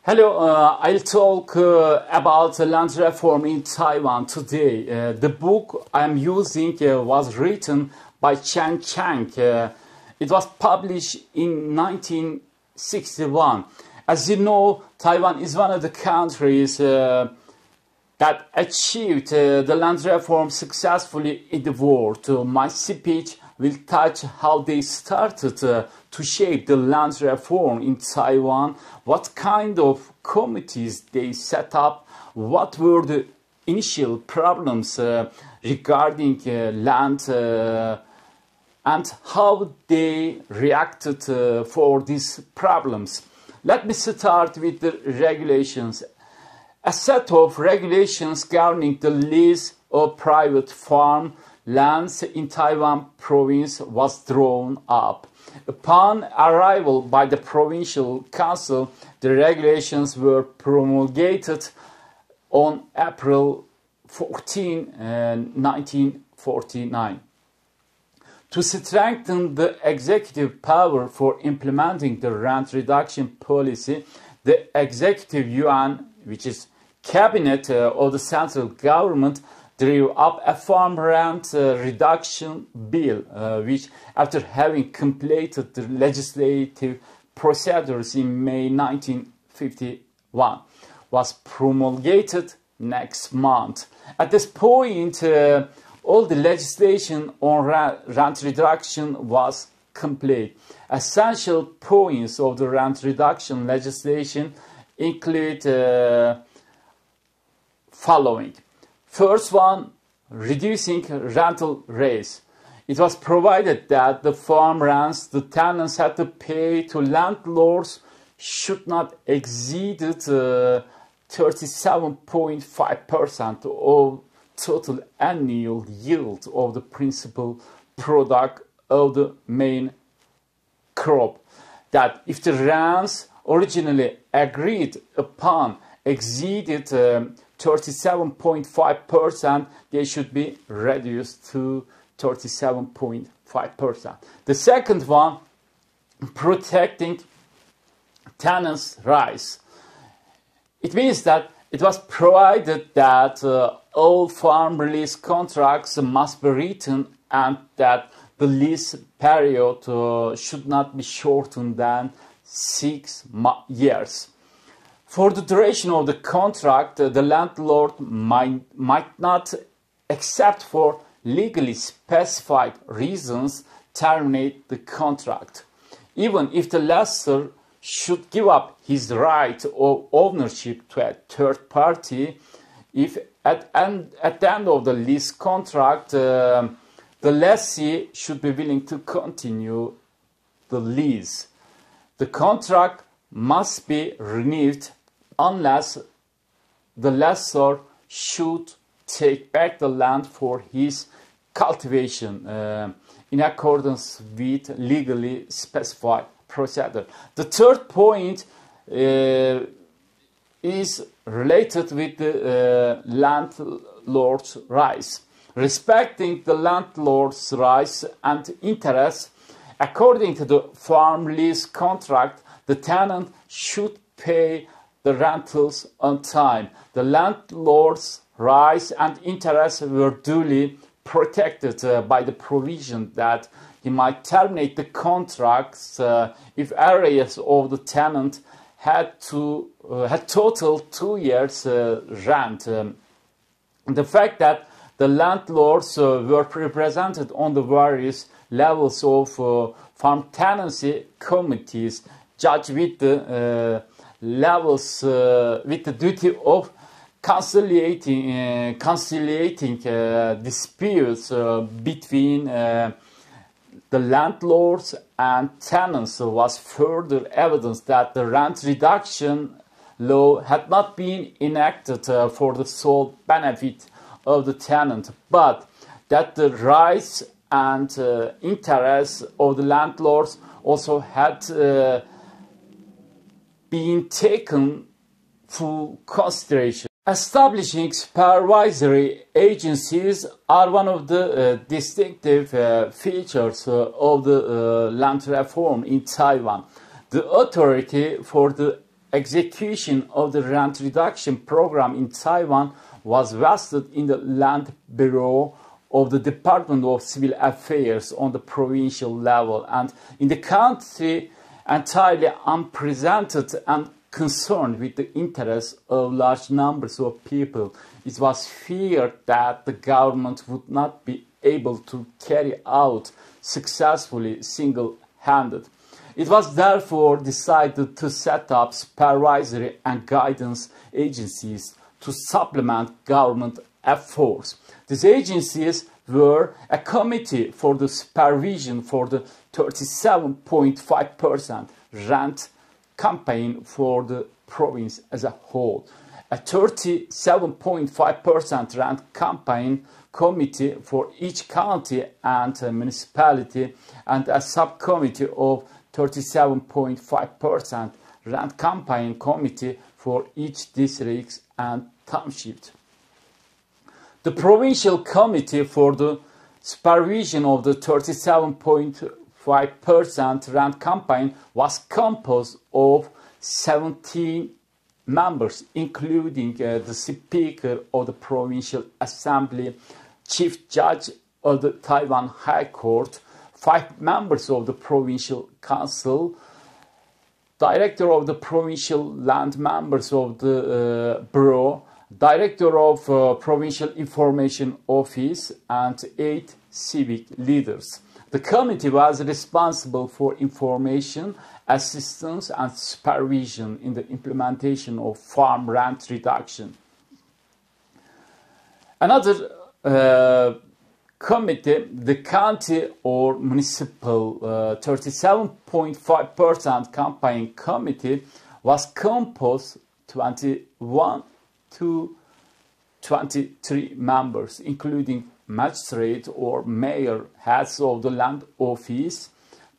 Hello, I'll talk about the land reform in Taiwan today. The book I'm using was written by Chung. It was published in 1961. As you know, Taiwan is one of the countries that achieved the land reform successfully in the world. My speech will touch how they started to shape the land reform in Taiwan, what kind of committees they set up, what were the initial problems regarding land, and how they reacted for these problems. Let me start with the regulations. A set of regulations governing the lease of private farm lands in Taiwan province was drawn up. Upon arrival by the provincial council, the regulations were promulgated on April 14, 1949. To strengthen the executive power for implementing the rent reduction policy, the Executive Yuan, which is cabinet of the central government, drew up a farm rent reduction bill, which, after having completed the legislative procedures in May 1951, was promulgated next month. At this point, all the legislation on rent reduction was complete. Essential points of the rent reduction legislation include following. First one, reducing rental rates. It was provided that the farm rents the tenants had to pay to landlords should not exceed 37.5% of total annual yield of the principal product of the main crop. That if the rents originally agreed upon exceeded 37.5%, they should be reduced to 37.5%. The second one, protecting tenants' rights. It means that it was provided that all farm lease contracts must be written and that the lease period should not be shortened than 6 years. For the duration of the contract, the landlord might not, except for legally specified reasons, terminate the contract. Even if the lessor should give up his right of ownership to a third party, if at the end of the lease contract, the lessee should be willing to continue the lease. The contract must be renewed unless the lessor should take back the land for his cultivation in accordance with legally specified procedure. The third point is related with the landlord's rights. Respecting the landlord's rights and interests, according to the farm lease contract, the tenant should pay the rentals on time. The landlord's rights and interests were duly protected by the provision that he might terminate the contracts if areas of the tenant had total 2 years rent. The fact that the landlords were represented on the various levels of farm tenancy committees, judged with the levels with the duty of conciliating disputes between the landlords and tenants was further evidence that the rent reduction law had not been enacted for the sole benefit of the tenant, but that the rights and interests of the landlords also had been taken full consideration. Establishing supervisory agencies are one of the distinctive features of the land reform in Taiwan. The authority for the execution of the rent reduction program in Taiwan was vested in the Land Bureau of the Department of Civil Affairs on the provincial level, and in the country entirely unprecedented and concerned with the interests of large numbers of people, it was feared that the government would not be able to carry out successfully single-handed. It was therefore decided to set up supervisory and guidance agencies to supplement government efforts. These agencies were a committee for the supervision for the 37.5% rent campaign for the province as a whole, a 37.5% rent campaign committee for each county and municipality, and a subcommittee of 37.5% rent campaign committee for each district and township. The provincial committee for the supervision of the 37.5% rent campaign was composed of 17 members, including the Speaker of the Provincial Assembly, Chief Judge of the Taiwan High Court, 5 members of the Provincial Council, Director of the Provincial Land, members of the Bureau, Director of Provincial Information Office, and 8 civic leaders. The committee was responsible for information, assistance, and supervision in the implementation of farm rent reduction. Another committee, the county or municipal 37.5% campaign committee, was composed 21 to 23 members, including magistrate or mayor, heads of the land office,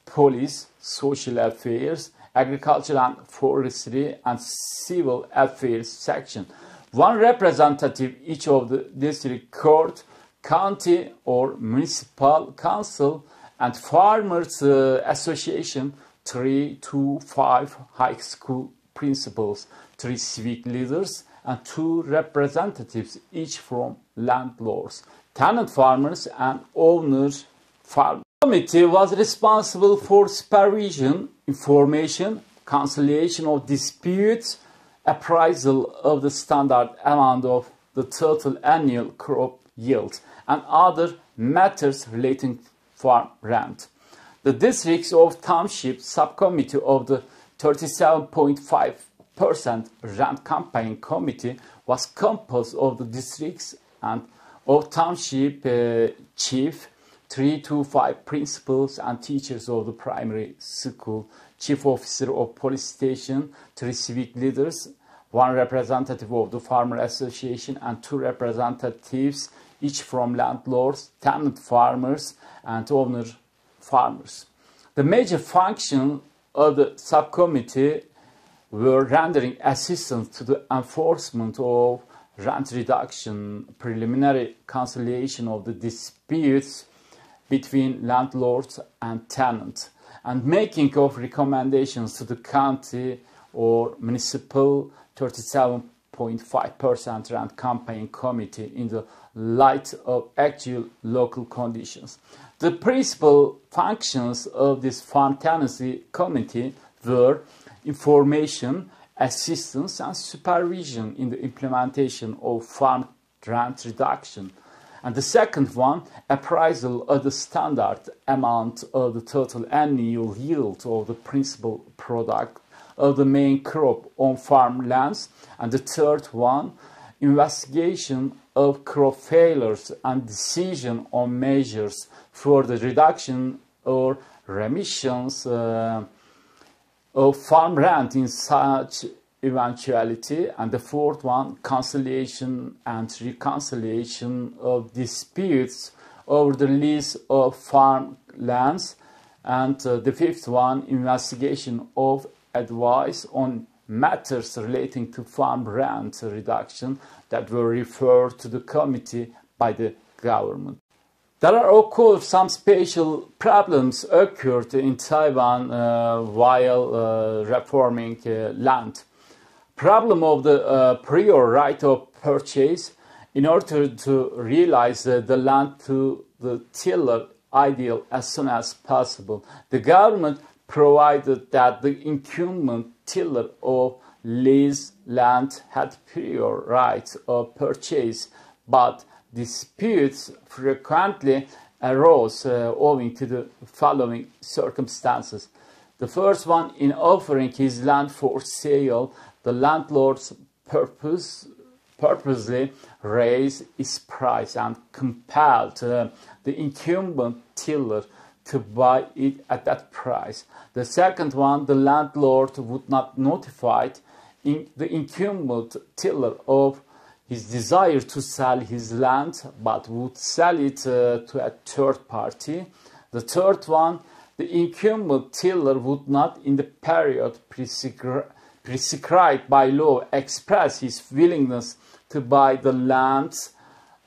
police, social affairs, agriculture and forestry, and civil affairs section. One representative each of the district court, county or municipal council, and farmers association, 3 to 5 high school principals, 3 civic leaders, and 2 representatives each from landlords, tenant farmers, and owners farmers. The committee was responsible for supervision, information, conciliation of disputes, appraisal of the standard amount of the total annual crop yield, and other matters relating to farm rent. The districts of township subcommittee of the 37.5% rent campaign committee was composed of the districts and of township chief, 3 to 5 principals and teachers of the primary school, chief officer of police station, 3 civic leaders, 1 representative of the farmer association, and 2 representatives each from landlords, tenant farmers, and owner farmers. The major function of the subcommittee were rendering assistance to the enforcement of rent reduction, preliminary conciliation of the disputes between landlords and tenants, and making of recommendations to the county or municipal 37.5% rent campaign committee in the light of actual local conditions. The principal functions of this farm tenancy committee were information, assistance, and supervision in the implementation of farm rent reduction. And the second one, appraisal of the standard amount of the total annual yield of the principal product of the main crop on farm lands. And the third one, investigation of crop failures and decision on measures for the reduction or remissions of farm rent in such eventuality. And the fourth one, conciliation and reconciliation of disputes over the lease of farm lands. And the fifth one, investigation of advice on matters relating to farm rent reduction that were referred to the committee by the government. There are, of course, some special problems occurred in Taiwan while reforming land. Problem of the prior right of purchase. In order to realize the land to the tiller ideal as soon as possible, the government provided that the incumbent tiller of leased land had prior rights of purchase, but disputes frequently arose owing to the following circumstances. The first one, in offering his land for sale, the landlord's purposely raised its price and compelled the incumbent tiller to buy it at that price. The second one, the landlord would not notify the incumbent tiller of his desire to sell his land, but would sell it to a third party. The third one, the incumbent tiller would not, in the period prescribed by law, express his willingness to buy the land,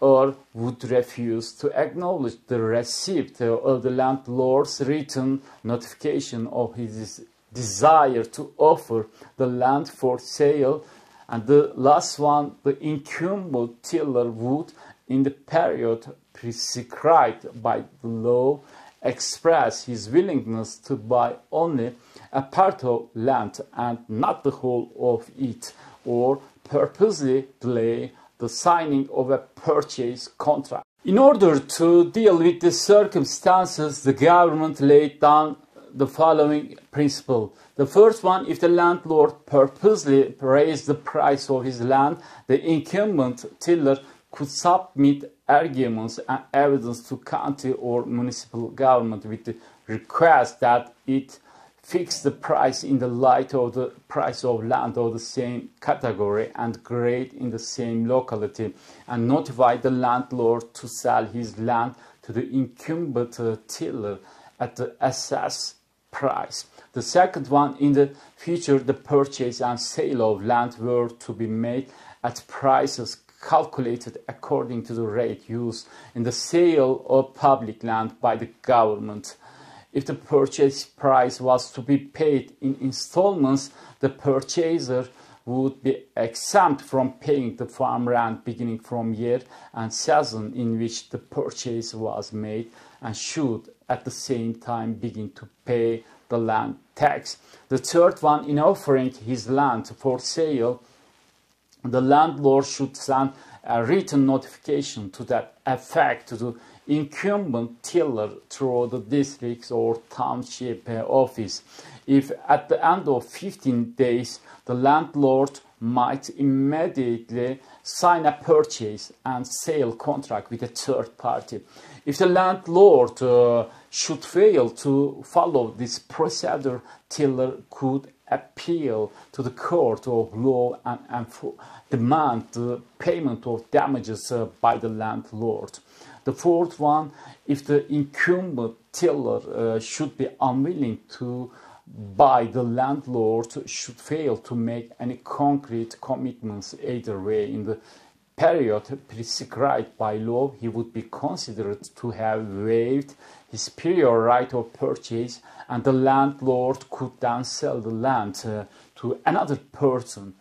or would refuse to acknowledge the receipt of the landlord's written notification of his desire to offer the land for sale. And the last one, the incumbent tiller would, in the period prescribed by the law, express his willingness to buy only a part of land and not the whole of it, or purposely delay the signing of a purchase contract. In order to deal with the circumstances, the government laid down the following principle. The first one, if the landlord purposely raised the price of his land, the incumbent tiller could submit arguments and evidence to county or municipal government with the request that it fix the price in the light of the price of land of the same category and grade in the same locality, and notify the landlord to sell his land to the incumbent tiller at the assessed price. The second one, in the future, the purchase and sale of land were to be made at prices calculated according to the rate used in the sale of public land by the government. If the purchase price was to be paid in installments, the purchaser would be exempt from paying the farm rent beginning from year and season in which the purchase was made, and should at the same time begin to pay the land tax. The third one, in offering his land for sale, the landlord should send a written notification to that effect to the incumbent tiller through the district or township office. If at the end of 15 days the landlord might immediately sign a purchase and sale contract with a third party. If the landlord should fail to follow this procedure, tiller could appeal to the court of law and demand the payment of damages by the landlord. The fourth one, if the incumbent tiller should be unwilling to buy, the landlord should fail to make any concrete commitments either way. In the period prescribed by law, he would be considered to have waived his prior right of purchase, and the landlord could then sell the land to another person.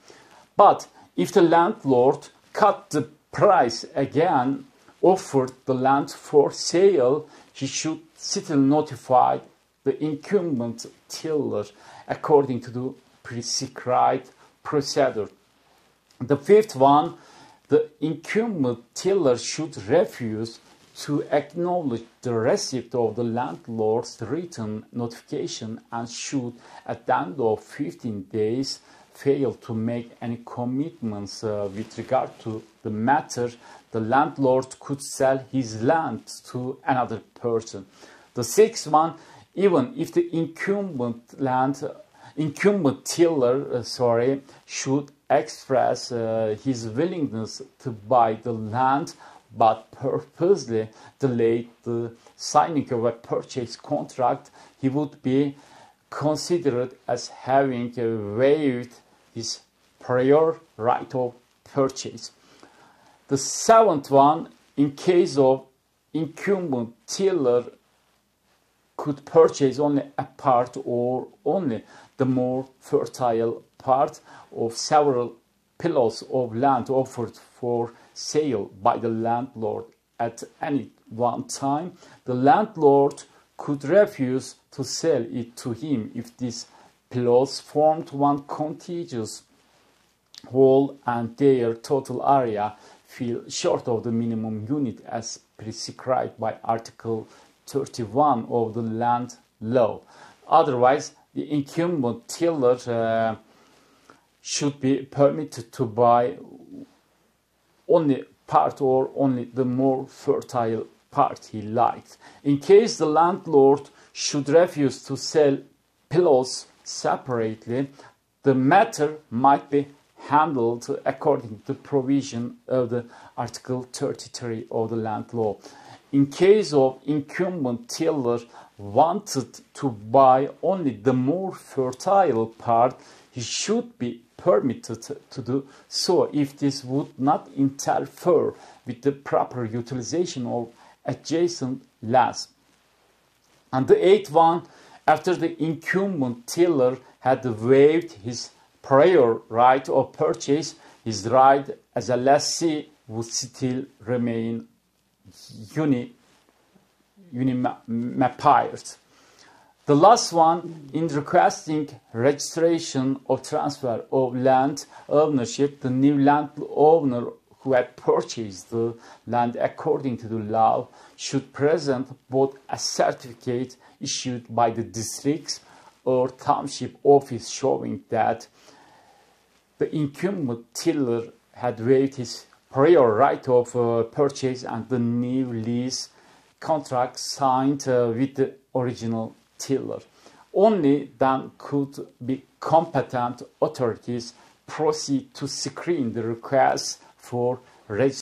But if the landlord cut the price again, offered the land for sale, he should still notify the incumbent tiller according to the prescribed procedure. The fifth one, the incumbent tiller should refuse to acknowledge the receipt of the landlord's written notification and should, at the end of 15 days, fail to make any commitments with regard to the matter. The landlord could sell his land to another person. The sixth one, even if the incumbent tiller should express his willingness to buy the land but purposely delayed the signing of a purchase contract, he would be considered as having waived his prior right of purchase. The seventh one, in case of incumbent tiller could purchase only a part or only the more fertile part of several plots of land offered for sale by the landlord at any one time. The landlord could refuse to sell it to him if these plots formed one contiguous whole and their total area fell short of the minimum unit as prescribed by Article 31 of the Land Law. Otherwise, the incumbent tiller should be permitted to buy only part or only the more fertile part he liked. In case the landlord should refuse to sell plots separately, the matter might be handled according to the provision of the Article 33 of the Land Law. In case of incumbent tiller wanted to buy only the more fertile part, he should be permitted to do so if this would not interfere with the proper utilization of adjacent lands. And the eighth one, after the incumbent tiller had waived his prior right of purchase, his right as a lessee would still remain unimapired. The last one, in requesting registration or transfer of land ownership, the new land owner who had purchased the land according to the law should present both a certificate issued by the district or township office showing that the incumbent tiller had waived his prior right of purchase and the new lease contract signed with the original tiller. Only then could be competent authorities proceed to screen the request for registration.